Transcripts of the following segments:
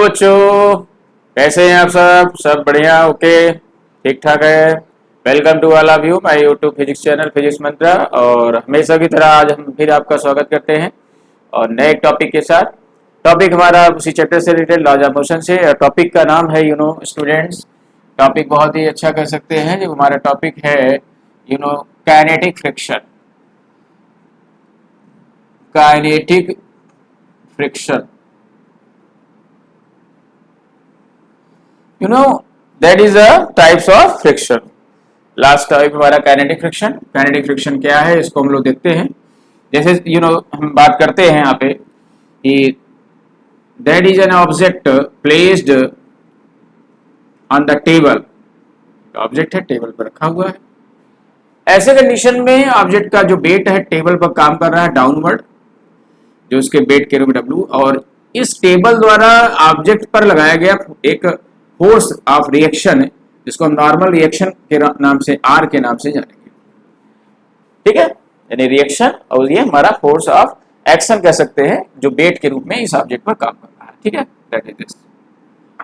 बच्चों, कैसे हैं आप सब बढ़िया? ओके, ठीक ठाक है। Welcome to all of you my YouTube physics channel physics Mantra. और हमेशा की तरह आज हम फिर आपका स्वागत करते हैं और नए टॉपिक के साथ। टॉपिक हमारा उसी चैप्टर से रिलेटेड, लॉज ऑफ मोशन से। और टॉपिक का नाम है स्टूडेंट्स, टॉपिक बहुत ही अच्छा कह सकते हैं। जो हमारा टॉपिक है kinetic friction. Kinetic friction, that is a types of friction। Last type हमारा काइनेटिक फ्रिक्शन। काइनेटिक फ्रिक्शन क्या है इसको हम लोग देखते हैं। जैसे हम बात करते हैं यहाँ पे कि that is an object placed on the table. Object है, टेबल पर रखा हुआ है। ऐसे कंडीशन में ऑब्जेक्ट का जो वेट है टेबल पर काम कर रहा है डाउनवर्ड, जो उसके वेट के रूप में डब्ल्यू, और इस टेबल द्वारा ऑब्जेक्ट पर लगाया गया एक फोर्स ऑफ रिएक्शन है, जिसको हम नॉर्मल रिएक्शन के नाम से, आर के नाम से जानेंगे। ठीक है, यानी रिएक्शन, और ये हमारा फोर्स ऑफ एक्शन कह सकते हैं, जो वेट के रूप में इस ऑब्जेक्ट पर काम कर रहा है। ठीक है, दैट इज दिस।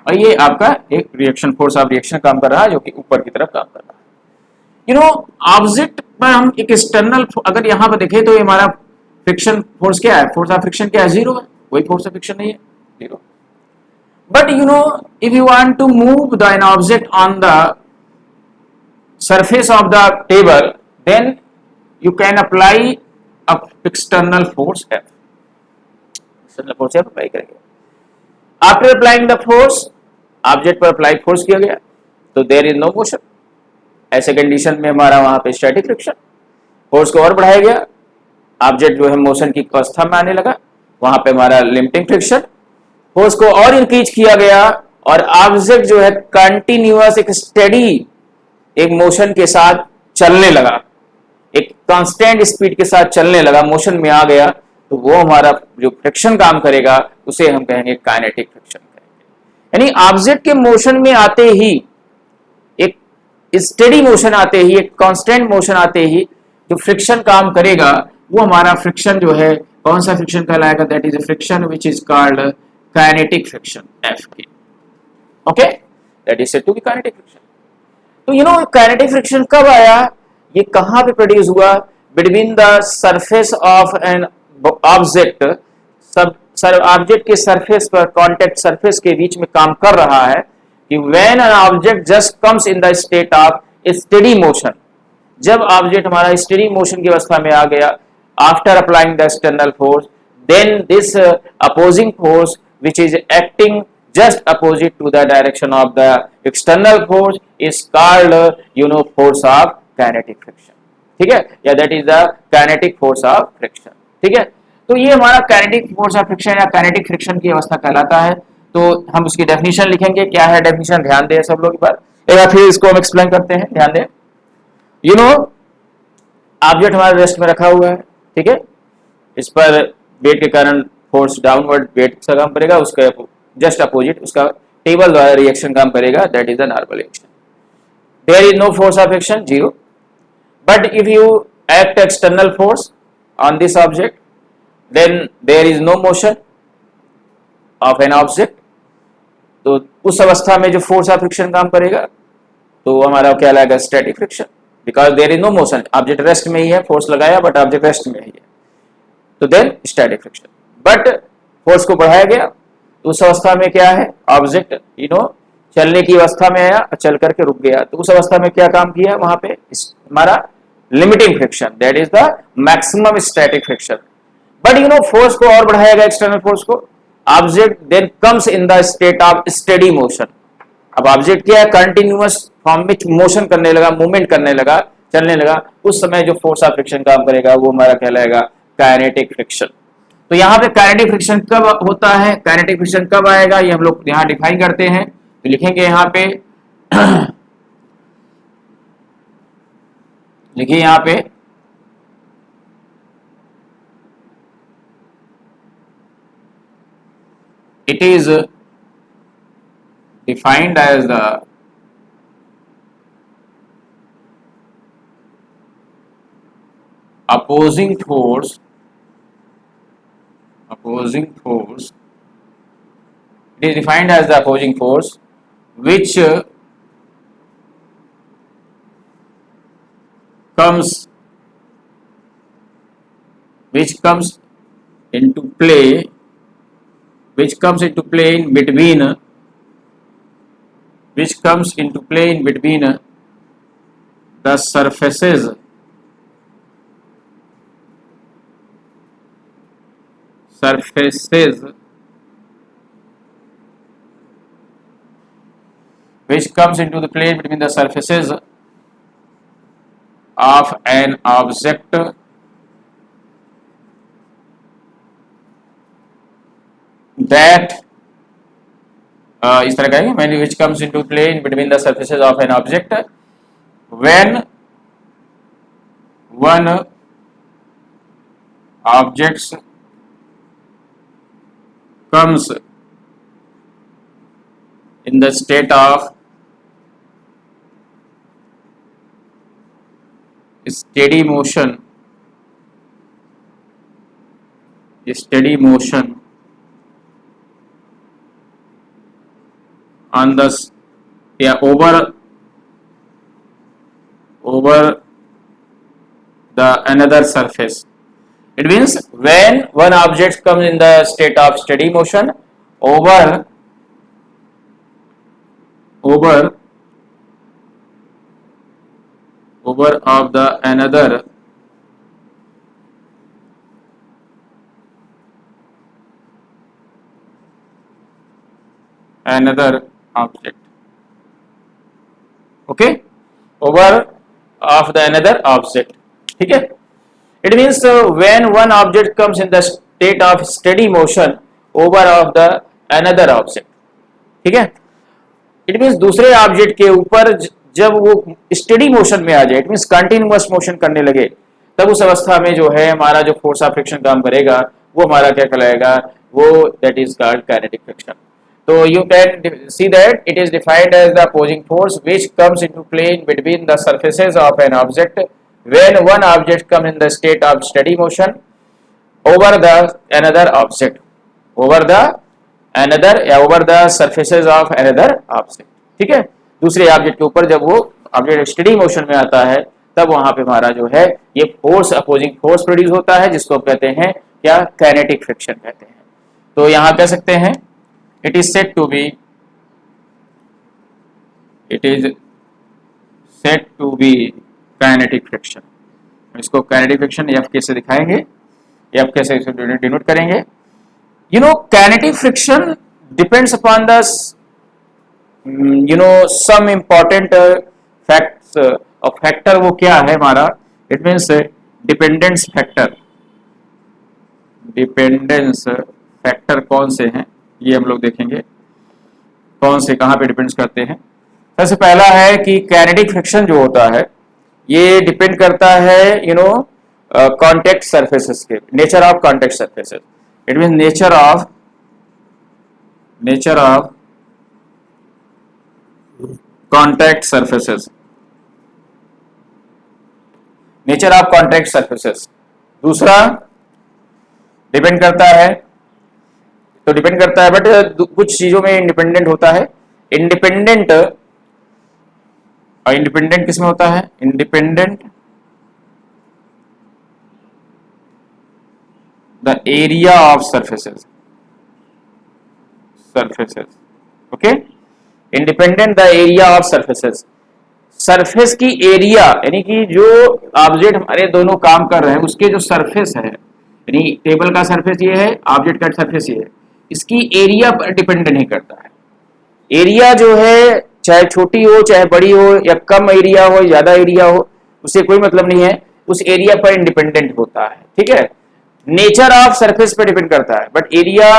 और ये आपका एक रिएक्शन, फोर्स ऑफ रिएक्शन काम कर रहा है, जो कि ऊपर की तरफ काम कर रहा है। ऑब्जेक्ट पर हम एक एक्सटर्नल, अगर यहाँ पर देखें तो ये हमारा फ्रिक्शन फोर्स क्या है, फोर्स ऑफ फ्रिक्शन क्या है, जीरो है। कोई फोर्स ऑफ फ्रिक्शन नहीं है, zero. But if you want to move an object on the surface of the table, then you can apply a external force F. External force F apply करेंगे। After applying the force, object पर apply force किया गया, तो there is no motion। ऐसे condition में हमारा वहां पे स्टैटिक फ्रिक्शन। फोर्स को और बढ़ाया गया, ऑब्जेक्ट जो है मोशन की अवस्था में आने लगा, वहां पे हमारा लिमिटिंग फ्रिक्शन। फोर्स को और इंक्रीज किया गया और ऑब्जेक्ट जो है कंटिन्यूअस, एक स्टेडी एक मोशन के साथ चलने लगा, एक कांस्टेंट स्पीड के साथ चलने लगा, मोशन में आ गया, तो वो हमारा जो फ्रिक्शन काम करेगा उसे हम कहेंगे काइनेटिक फ्रिक्शन कहेंगे। यानी ऑब्जेक्ट के मोशन में आते ही, एक स्टेडी मोशन आते ही, एक कांस्टेंट मोशन आते ही जो फ्रिक्शन काम करेगा, वो हमारा फ्रिक्शन जो है, कौन सा फ्रिक्शन कहलाएगा? That is a friction which is called kinetic friction, F की। Okay, that is said to be kinetic friction. तो काइनेटिक फ्रिक्शन कब आया, ये कहां पे प्रोड्यूस हुआ? Between the surface of an object, सब ऑब्जेक्ट के सरफेस पर, कॉन्टेक्ट सरफेस के बीच में काम कर रहा है कि when an object just comes in the state of steady motion. जब ऑब्जेक्ट हमारा स्टेडी मोशन की अवस्था में आ गया, after applying the external force, then this opposing force which is acting just opposite to the direction of the external force is called force of kinetic friction। ठीक है, या that is the kinetic force of friction। ठीक है, तो ये हमारा kinetic force of friction या kinetic friction की अवस्था कहलाता है। तो हम उसकी डेफिनेशन लिखेंगे। क्या है डेफिनेशन, ध्यान दें सब लोग एक बार, एक बार फिर इसको हम एक्सप्लेन करते हैं, ध्यान दें। ऑब्जेक्ट हमारे रेस्ट में रखा हुआ है, ठीक है, इस पर वेट के कारण फोर्स डाउनवर्ड वेट से काम करेगा, उसका जस्ट अपोजिट उसका टेबल द्वारा रिएक्शन काम करेगा, that is the normal reaction. There is no force of action, zero. But if you act external force on this object, then there is no motion of an object. तो उस अवस्था में जो force of friction काम करेगा तो हमारा क्या लगेगा? Static friction, because there is no motion. Object rest में ही है, फोर्स लगाया बट ऑब्जेक्ट रेस्ट में ही है, तो then static friction. But force को बढ़ाया गया, तो उस अवस्था में क्या है? ऑब्जेक्ट चलने की अवस्था में आया, चल करके रुक गया, तो उस अवस्था में क्या काम किया? वहां पे हमारा limiting friction, that is the maximum static friction. But force को और बढ़ाया गया, एक्सटर्नल फोर्स को, object then comes in the state of steady motion. अब ऑब्जेक्ट क्या है? कंटिन्यूअस फॉर्म में मोशन करने लगा, मूवमेंट करने लगा, चलने लगा, उस समय जो फोर्स ऑफ फ्रिक्शन काम करेगा वो हमारा कहलाएगा काइनेटिक फ्रिक्शन। तो यहाँ पे काइनेटिक फ्रिक्शन कब होता है, काइनेटिक फ्रिक्शन कब आएगा, ये हम लोग यहाँ डिफाइन करते हैं। तो लिखेंगे यहाँ पे लिखिए यहाँ पे it is defined as the opposing force It is defined as the opposing force which comes into play in between the surfaces which comes into the plane between the surfaces of an object that इस तरह का है when which comes into plane between the surfaces of an object when one object comes in the state of steady motion on the over the another surface. It means when one object comes in the state of steady motion over of the another object. Okay, over of the another object. ठीक है. It means when one object comes in the state of steady motion over of the another object. ठीक है. It means दूसरे object के ऊपर जब वो steady motion में आ जाए, इट मीन्स कंटिन्यूअस मोशन करने लगे, तब उस अवस्था में जो है हमारा जो फोर्स ऑफ फ्रिक्शन काम करेगा वो हमारा क्या कहलाएगा, वो that is called kinetic friction. तो you can see that it is defined as the opposing force which comes into plane between the surfaces of an object when one object come in the state of steady motion over the another object, over the surfaces of another object. ठीक है, दूसरे object के ऊपर जब वो object steady motion में आता है तब वहां पे हमारा जो है ये फोर्स, अपोजिंग फोर्स प्रोड्यूस होता है, जिसको कहते हैं क्या, काइनेटिक फ्रिक्शन कहते हैं. तो यहां कह सकते हैं it is said to be kinetic friction. इसको काइनेटिक फ्रिक्शन एफ के से दिखाएंगे, एफ के से डिनोट करेंगे. You know, kinetic friction depends upon the some important facts. factor वो क्या है हमारा, it means dependence factor. dependence factor कौन से हैं ये हम लोग देखेंगे, कौन से कहाँ पे डिपेंड्स करते हैं. सबसे पहला है कि kinetic friction जो होता है ये डिपेंड करता है कॉन्टेक्ट सरफेसेस के, nature of contact surfaces. It means nature of contact surfaces. Nature of contact surfaces. दूसरा डिपेंड करता है, तो डिपेंड करता है बट कुछ चीजों में इंडिपेंडेंट होता है. इंडिपेंडेंट किसमें होता है, independent the area of surfaces. Okay, independent the area of surfaces. Surface की एरिया यानी कि जो ऑब्जेक्ट हमारे दोनों काम कर रहे हैं उसके जो सरफेस है, यानी टेबल का सरफेस ये है, ऑब्जेक्ट का सरफेस ये है, इसकी एरिया पर डिपेंड नहीं करता है. एरिया जो है चाहे छोटी हो चाहे बड़ी हो या कम एरिया हो ज्यादा एरिया हो, उससे कोई मतलब नहीं है, उस एरिया पर इंडिपेंडेंट होता है. ठीक है, नेचर ऑफ सरफेस पर डिपेंड करता है बट एरिया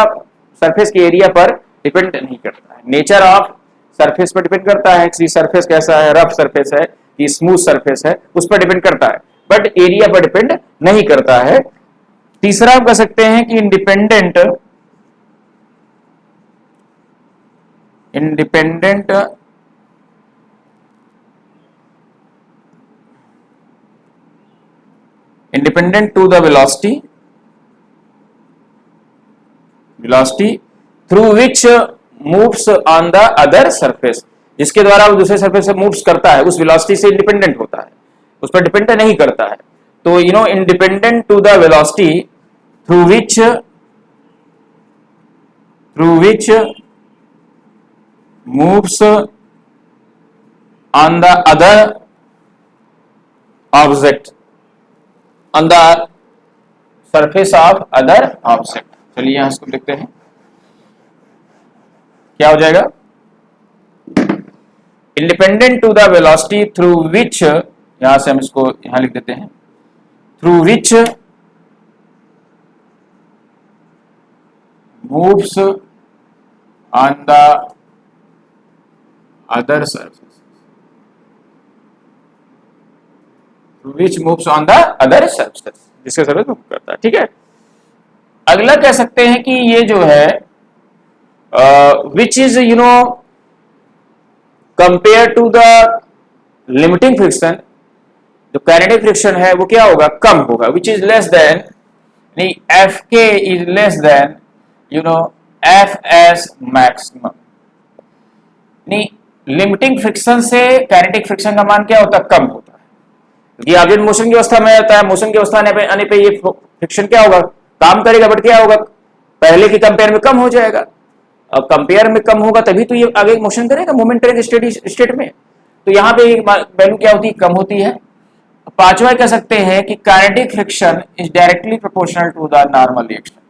सरफेस के एरिया पर डिपेंड नहीं करता है. नेचर ऑफ सरफेस पर डिपेंड करता है कि सरफेस कैसा है, रफ सरफेस है कि स्मूथ सरफेस है, उस पर डिपेंड करता है बट एरिया पर डिपेंड नहीं करता है. तीसरा आप कह सकते हैं कि independent to the velocity through which moves on the other surface, जिसके द्वारा वो दूसरे सरफेस से मूव्स करता है, उस वेलोसिटी से इंडिपेंडेंट होता है, उस पर डिपेंड नहीं करता है। तो independent to the velocity through which moves on the other object, on the surface of other object. चलिए यहां इसको लिखते हैं, क्या हो जाएगा, independent to the velocity through which, यहां से हम इसको यहां लिख देते हैं, through which moves on the other surface, through which moves on the other surface, जिसके सरफेस मूव करता है। ठीक है, अगला कह सकते हैं कि ये जो है which is compare to the limiting friction, जो काइनेटिक फ्रिक्शन है वो क्या होगा, कम होगा, विच इज लेस देन, नहीं F K is less than F S maximum. नहीं, लिमिटिंग फ्रिक्शन से काइनेटिक फ्रिक्शन का मान क्या होता है, कम होता है, क्योंकि ऑब्जेक्ट मोशन की अवस्था में रहता है, मोशन की अवस्था आने पे ये फ्रिक्शन क्या होगा, काम करेगा, बट क्या होगा, पहले की कंपेयर में कम हो जाएगा। अब कंपेयर में कम होगा तभी तो ये आगे मोशन करेगा, मूवमेंट करेगा स्टेडी स्टेट में। तो यहाँ पे वैल्यू क्या होती है, कम होती है। पांचवा कह सकते हैं कि kinetic friction is directly proportional to the normal reaction,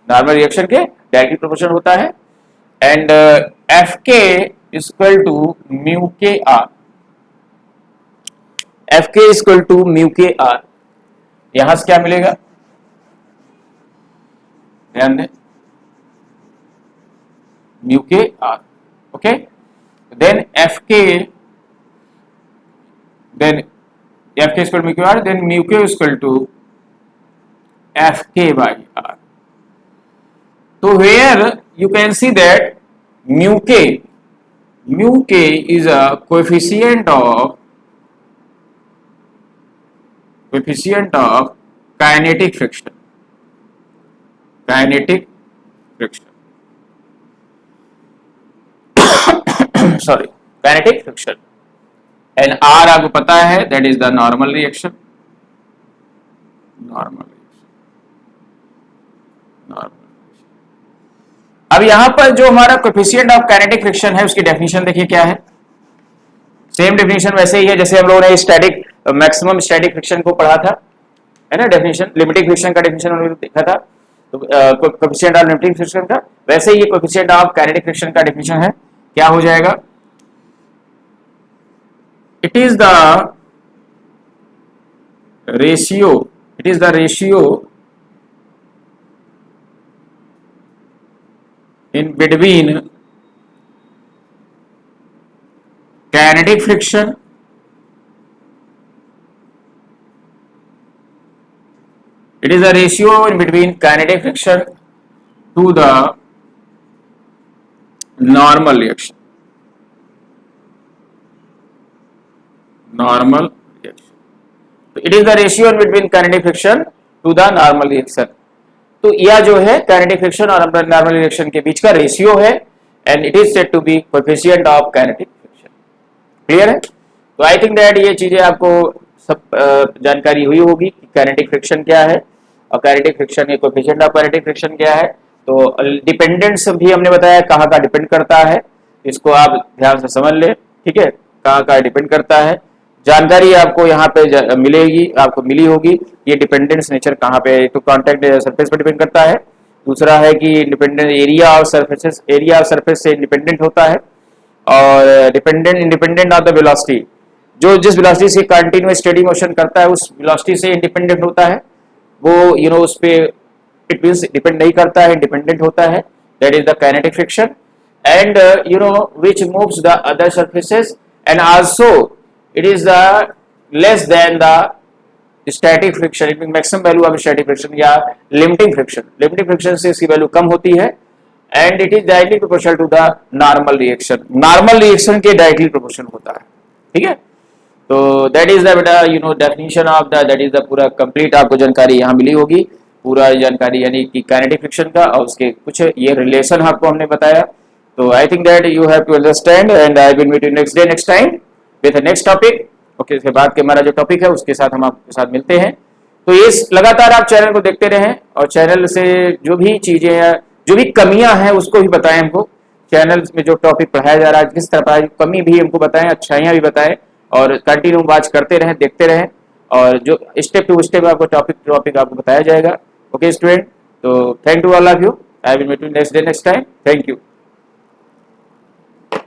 normal reaction के डायरेक्टली प्रोपोर्शनल होता है। And F K equal to mu K R, F K equal to mu K R, यहां से क्या मिलेगा, ध्यान दें, mu K R, okay, then F K equal mu K R, then mu K equal to F K by R. तो where you can see that mu K is a coefficient of kinetic friction, sorry, kinetic friction, and R आपको पता है that is the normal reaction, अब यहां पर जो हमारा coefficient of kinetic friction है उसकी डेफिनेशन देखिए क्या है, सेम डेफिनेशन वैसे ही है जैसे हम लोगों ने स्टैटिक मैक्सिमम स्टैटिक फ्रिक्शन को पढ़ा था, है ना, डेफिनेशन, लिमिटिंग फ्रिक्शन का डेफिनेशन हमने देखा था, तो कोएफिशिएंट ऑफ लिमिटिंग फ्रिक्शन का, वैसे ही ये कोएफिशिएंट ऑफ काइनेटिक फ्रिक्शन का डेफिनेशन है, क्या हो जाएगा, it is the ratio in between kinetic friction it is a ratio in between kinetic friction to the normal reaction, so it is the ratio in between kinetic friction to the normal reaction, तो यह जो है kinetic friction और normal reaction के बीच का ratio है, and it is said to be coefficient of kinetic friction. Clear है, तो आई थिंक दैट ये चीजें आपको सब जानकारी हुई होगी कि काइनेटिक फ्रिक्शन क्या है और काइनेटिक फ्रिक्शन ये कोएफिशिएंट ऑफ काइनेटिक फ्रिक्शन क्या है। तो डिपेंडेंस भी हमने बताया कहाँ का डिपेंड करता है, इसको आप ध्यान से समझ ले, ठीक है, कहाँ का डिपेंड करता है, जानकारी आपको यहाँ पे मिलेगी, आपको मिली होगी, ये डिपेंडेंस नेचर कहाँ पे, तो कांटेक्ट सरफेस पर डिपेंड करता है, दूसरा है कि डिपेंडेंट एरिया ऑफ सरफेस से इंडिपेंडेंट होता है, और इंडिपेंडेंट ऑफ द वेलोसिटी, जो जिस वेलोसिटी से कंटिन्यूअस स्टेडी मोशन करता है उस वेलोसिटी से इंडिपेंडेंट होता है, वो उस पे इट मींस डिपेंड नहीं करता है, इंडिपेंडेंट होता है, that is the kinetic friction, and which moves the other surfaces, and also it is the less than the static friction, it means maximum value of static friction या limiting friction से इसकी value कम होती है, and it is directly proportional to the normal reaction के directly proportional होता है, ठीक है। तो that is the बेटा definition of the, that is the पूरा complete आपको जानकारी यहाँ मिली होगी, पूरा जानकारी यानी कि काइनेटिक फ्रिक्शन का और उसके कुछ ये रिलेशन आपको हमने बताया, So I think that you have to understand, and I will meet you next day, next time with the next topic. Okay, इसके बाद के हमारा जो टॉपिक है उसके साथ हम आपके साथ मिलते हैं। तो ये लगातार आप चैनल को देखते रहें और चैनल से जो भी चीजें हैं, जो भी कमियां हैं उसको भी बताएं हमको। चैनल में जो टॉपिक पढ़ाया जा रहा है किस तरह पढ़ाया, कमी भी हमको बताएं, अच्छाइयां भी बताएं, और कंटिन्यू वॉच करते रहें, देखते रहें, और जो स्टेप टू स्टेप आपको टॉपिक आपको बताया जाएगा। ओके स्टूडेंट, तो thank you all of you. I will meet you next day next time. Thank you.